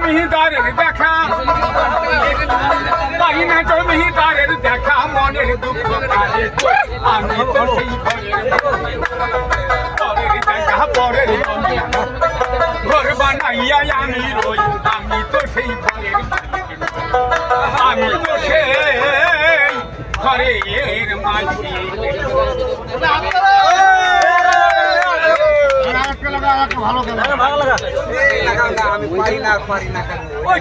জমিদারের দেখা, পাই না জমিদারের দেখা, মনের দুঃখ কালে আমি তো সেই পরের দেখা পরের ঘর বানাইয়া আমি রই, আমি তো সেই ঘরের আমি তো সেই ঘরের মাঝি। ভালো লাগা আমি পারি না ওই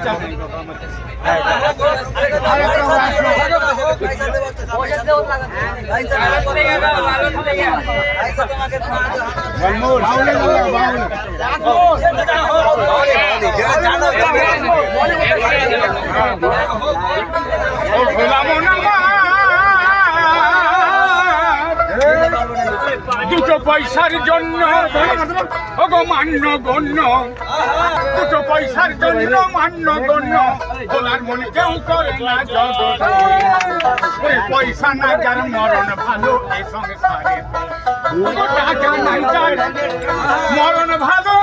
দুটো পয়সার জন্য মান্য গণ্য, দুটো পয়সার জন্য মান্য গণ্য, বলার মনে কেউ করে না জগৎ। পয়সা না যার মরণ ভালো এ সংসারে, টাকা নাই যার মরণ ভালো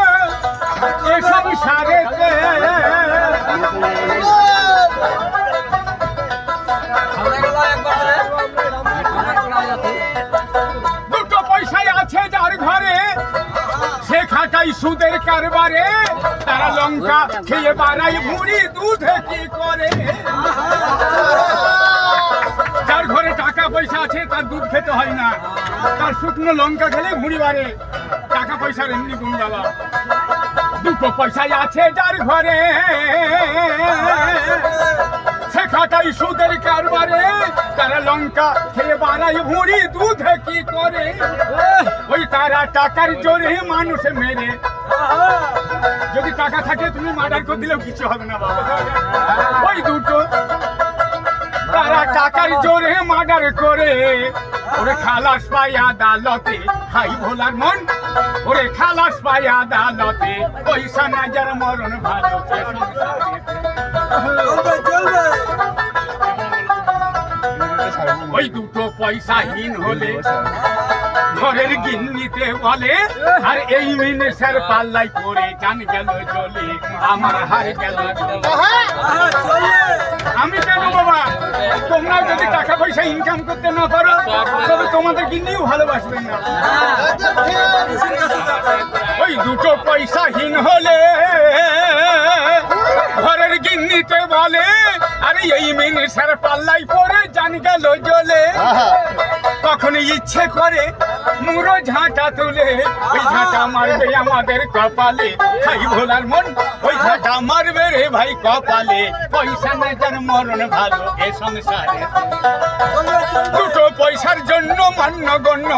এ সংসারে। দুটো পয়সায় আছে যার ঘরে, সে খাটাই সুদের কারবারে, তারা লঙ্কা খেয়ে বাড়াই ভুঁড়ি, দুধে কি করে। যার ঘরে টাকা পয়সা আছে তার দুধ খেতে হয় না, তার শুকনো লঙ্কা খেলে ভুঁড়ি বাড়ে, টাকা পয়সার এমনি গুণ বাবা। দুটো পয়সায় আছে যার ঘরে, সে খাটাই সুদের কারবারে, তারা লঙ্কা খেয়ে বাড়াই ভুঁড়ি, দুধে কি করে। ওই তারা টাকার জোরে মানুষ মেরে, যদি টাকা থাকে তুমি মার্ডার করে দিলেও কিছু হবে না বাবা। ওই দুটো তারা টাকার জোরে মার্ডার করে, ওরে খালাস পাই আদালতে, হাই ভোলার মন ওরে খালাস পাই আদালতে। পয়সা না যার মরণ ভালো ওই দুটো পয়সাহীন হলে ঘরের গিন্নিতে বলে, আর এই মিনিষের পাল্লাই করে জান গেল চলে, আমার হার গেল। আমি কেন বাবা, তোমরা যদি টাকা পয়সা ইনকাম করতে না পারো তবে তোমাদের গিন্নিও ভালোবাসবেন না। ওই দুটো পয়সাহীন হলে ঘরের গিন্নিতে বলে, আরে এই মিনিষের পাল্লাই পরে জান গেল জ্বলে। তখন ইচ্ছে করে মুড়ো ঝাঁটা তুলে, ওই ঝাঁটা মারবে আমাদের কপালে, ভাই ভোলার মন ওই ঝাঁটা মারবে রে ভাই কপালে। পয়সা না যার মরণ ভালো এ সংসারে, দুটো পয়সার জন্য মান্য গণ্য,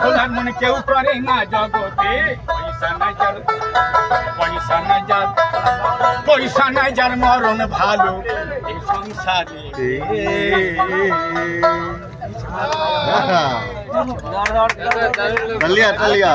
ভোলার মন কেউ করে না জগতে। পয়সা না যার পয়সা না যার পয়সা না যার মরণ ভালো এ সংসারে। talia